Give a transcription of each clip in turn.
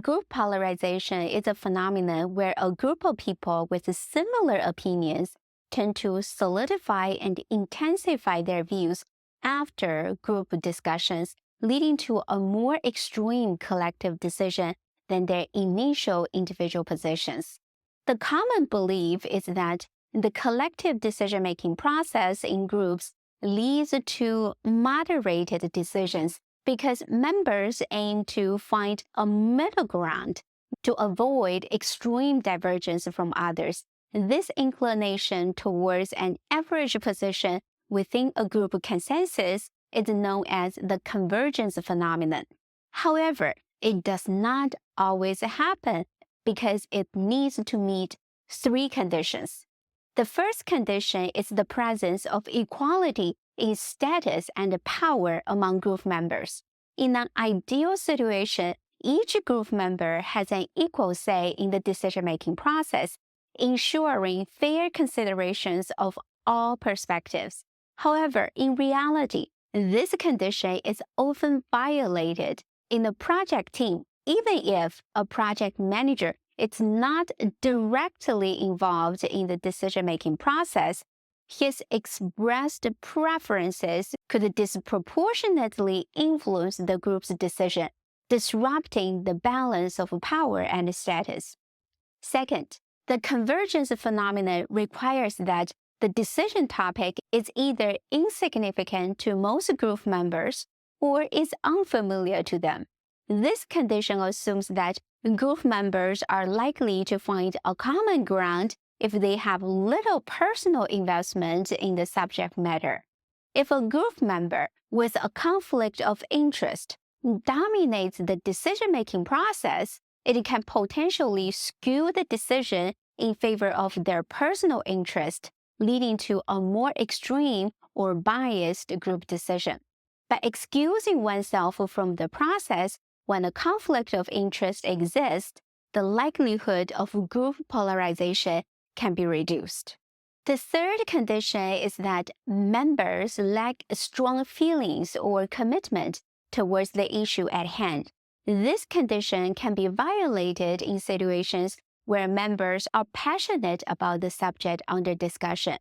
Group polarization is a phenomenon where a group of people with similar opinions tend to solidify and intensify their views after group discussions, leading to a more extreme collective decision than their initial individual positions. The common belief is that the collective decision-making process in groups leads to moderated decisions because members aim to find a middle ground to avoid extreme divergence from others. This inclination towards an average position within a group consensus is known as the convergence phenomenon. However, it does not always happen because it needs to meet three conditions. The first condition is the presence of equality in status and power among group members. In an ideal situation, each group member has an equal say in the decision-making process, ensuring fair considerations of all perspectives. However, in reality, this condition is often violated in a project team, even if a project manager is not directly involved in the decision-making process. His expressed preferences could disproportionately influence the group's decision, disrupting the balance of power and status. Second, the convergence phenomenon requires that the decision topic is either insignificant to most group members or is unfamiliar to them. This condition assumes that group members are likely to find a common ground if they have little personal investment in the subject matter. If a group member with a conflict of interest dominates the decision-making process, it can potentially skew the decision in favor of their personal interest, leading to a more extreme or biased group decision. By excusing oneself from the process when a conflict of interest exists, the likelihood of group polarization can be reduced. The third condition is that members lack strong feelings or commitment towards the issue at hand. This condition can be violated in situations where members are passionate about the subject under discussion.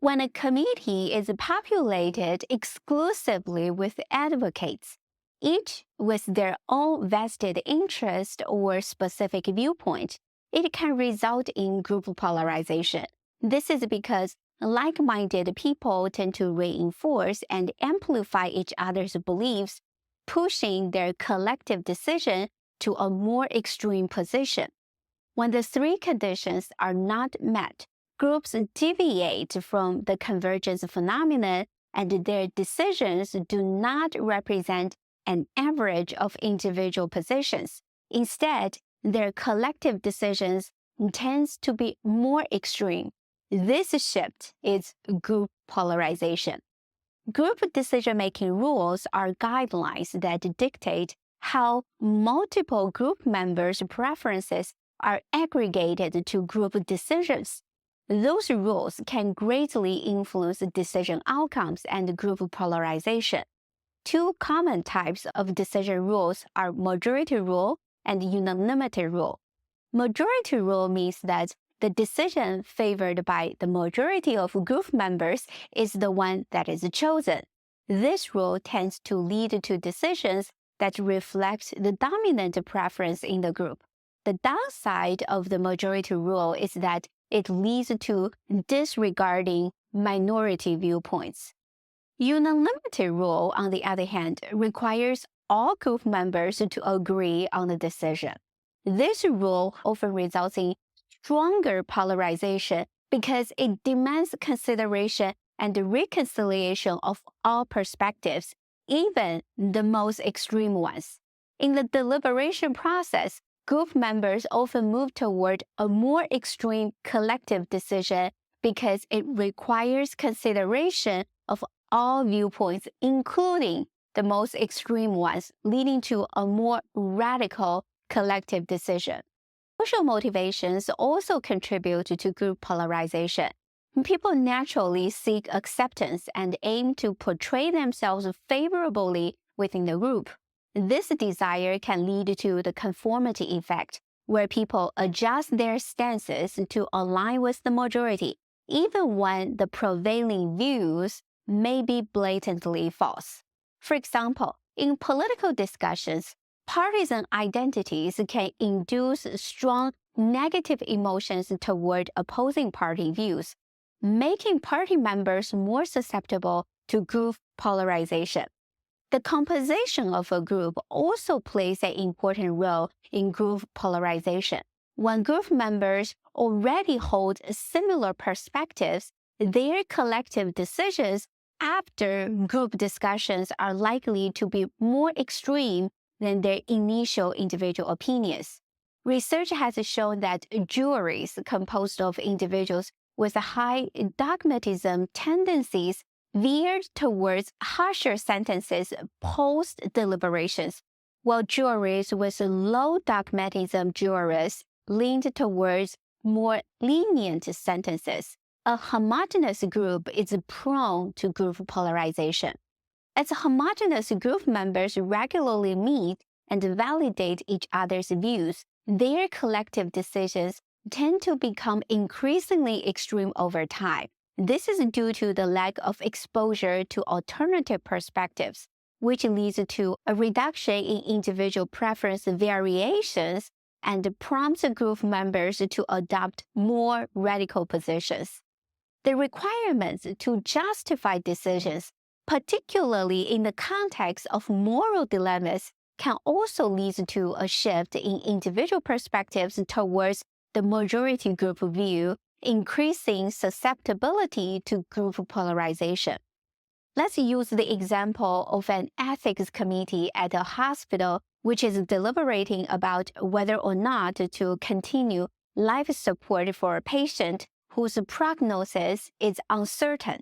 When a committee is populated exclusively with advocates, each with their own vested interest or specific viewpoint, it can result in group polarization. This is because like-minded people tend to reinforce and amplify each other's beliefs, pushing their collective decision to a more extreme position. When the three conditions are not met, groups deviate from the convergence phenomenon, and their decisions do not represent an average of individual positions. Instead, their collective decisions tends to be more extreme. This shift is group polarization. Group decision-making rules are guidelines that dictate how multiple group members' preferences are aggregated to group decisions. Those rules can greatly influence decision outcomes and group polarization. Two common types of decision rules are majority rule and unanimity rule. Majority rule means that the decision favored by the majority of group members is the one that is chosen. This rule tends to lead to decisions that reflect the dominant preference in the group. The downside of the majority rule is that it leads to disregarding minority viewpoints. Unanimity rule, on the other hand, requires all group members to agree on the decision. This rule often results in stronger polarization because it demands consideration and reconciliation of all perspectives, even the most extreme ones. In the deliberation process, group members often move toward a more extreme collective decision because it requires consideration of all viewpoints, including the most extreme ones, leading to a more radical collective decision. Social motivations also contribute to group polarization. People naturally seek acceptance and aim to portray themselves favorably within the group. This desire can lead to the conformity effect, where people adjust their stances to align with the majority, even when the prevailing views may be blatantly false. For example, in political discussions, partisan identities can induce strong negative emotions toward opposing party views, making party members more susceptible to group polarization. The composition of a group also plays an important role in group polarization. When group members already hold similar perspectives, their collective decisions after group discussions are likely to be more extreme than their initial individual opinions. Research has shown that juries composed of individuals with high dogmatism tendencies veered towards harsher sentences post-deliberations, while juries with low dogmatism jurors leaned towards more lenient sentences. A homogeneous group is prone to group polarization. As homogeneous group members regularly meet and validate each other's views, their collective decisions tend to become increasingly extreme over time. This is due to the lack of exposure to alternative perspectives, which leads to a reduction in individual preference variations and prompts group members to adopt more radical positions. The requirements to justify decisions, particularly in the context of moral dilemmas, can also lead to a shift in individual perspectives towards the majority group view, increasing susceptibility to group polarization. Let's use the example of an ethics committee at a hospital which is deliberating about whether or not to continue life support for a patient whose prognosis is uncertain.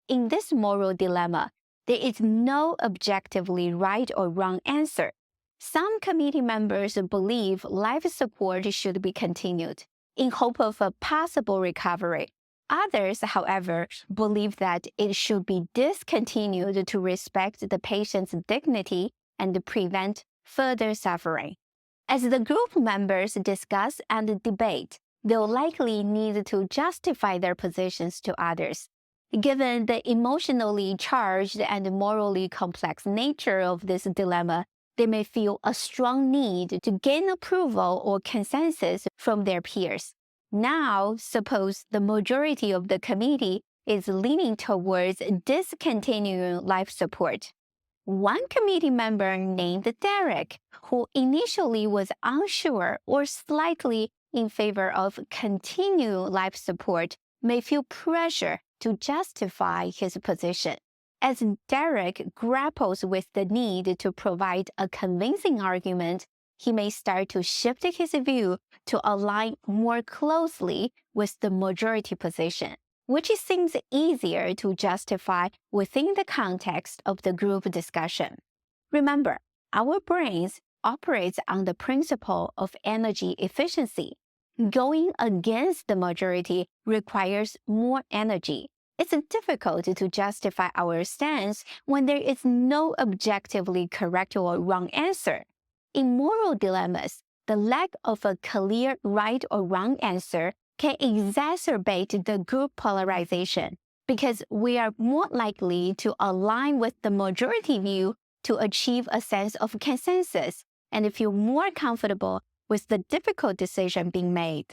In this moral dilemma, there is no objectively right or wrong answer. Some committee members believe life support should be continued in hope of a possible recovery. Others, however, believe that it should be discontinued to respect the patient's dignity and prevent further suffering. As the group members discuss and debate, they'll likely need to justify their positions to others. Given the emotionally charged and morally complex nature of this dilemma, they may feel a strong need to gain approval or consensus from their peers. Now, suppose the majority of the committee is leaning towards discontinuing life support. One committee member named Derek, who initially was unsure or slightly in favor of continued life support, may feel pressure to justify his position. As Derek grapples with the need to provide a convincing argument, he may start to shift his view to align more closely with the majority position, which seems easier to justify within the context of the group discussion. Remember, our brains operate on the principle of energy efficiency. Going against the majority requires more energy. It's difficult to justify our stance when there is no objectively correct or wrong answer. In moral dilemmas, the lack of a clear right or wrong answer can exacerbate the group polarization because we are more likely to align with the majority view to achieve a sense of consensus and feel more comfortable with the difficult decision being made.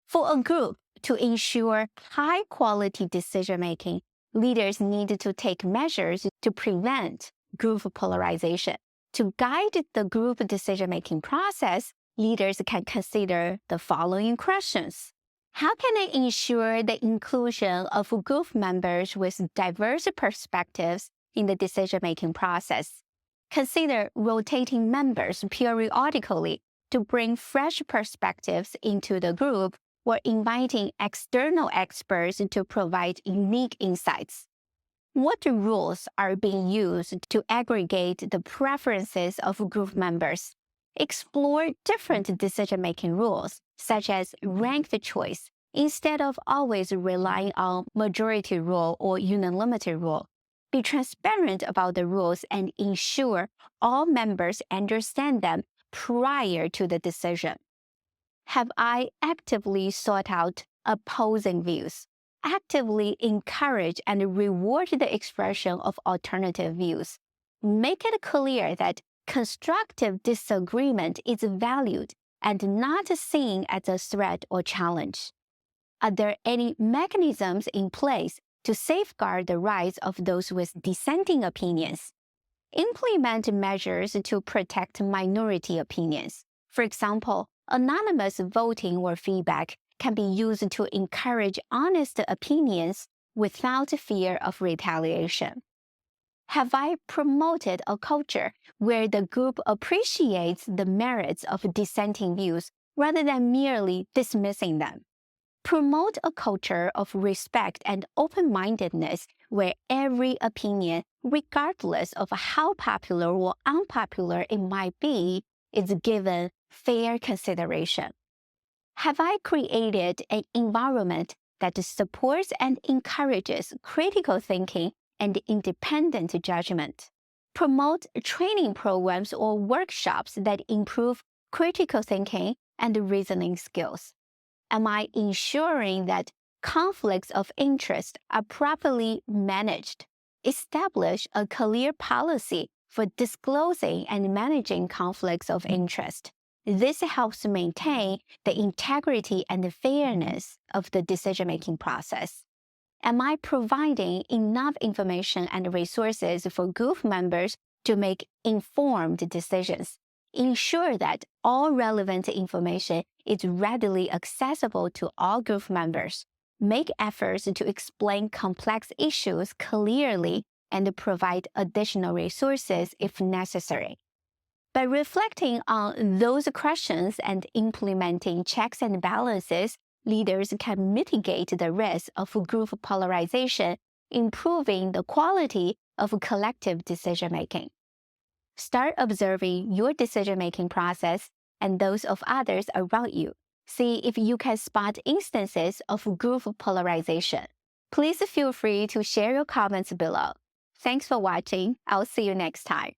For a group to ensure high-quality decision-making, leaders need to take measures to prevent group polarization. To guide the group decision-making process, leaders can consider the following questions. How can I ensure the inclusion of group members with diverse perspectives in the decision-making process? Consider rotating members periodically to bring fresh perspectives into the group or inviting external experts to provide unique insights. What rules are being used to aggregate the preferences of group members? Explore different decision-making rules, such as ranked choice, instead of always relying on majority rule or unanimity rule. Be transparent about the rules and ensure all members understand them prior to the decision. Have I actively sought out opposing views? Actively encourage and reward the expression of alternative views. Make it clear that constructive disagreement is valued and not seen as a threat or challenge. Are there any mechanisms in place to safeguard the rights of those with dissenting opinions? Implement measures to protect minority opinions. For example, anonymous voting or feedback can be used to encourage honest opinions without fear of retaliation. Have I promoted a culture where the group appreciates the merits of dissenting views rather than merely dismissing them? Promote a culture of respect and open-mindedness where every opinion, regardless of how popular or unpopular it might be, is given fair consideration. Have I created an environment that supports and encourages critical thinking and independent judgment? Promote training programs or workshops that improve critical thinking and reasoning skills. Am I ensuring that conflicts of interest are properly managed? Establish a clear policy for disclosing and managing conflicts of interest. This helps maintain the integrity and fairness of the decision-making process. Am I providing enough information and resources for group members to make informed decisions? Ensure that all relevant information is readily accessible to all group members. Make efforts to explain complex issues clearly and provide additional resources if necessary. By reflecting on those questions and implementing checks and balances, leaders can mitigate the risk of group polarization, improving the quality of collective decision-making. Start observing your decision-making process and those of others around you. See if you can spot instances of group polarization. Please feel free to share your comments below. Thanks for watching. I'll see you next time.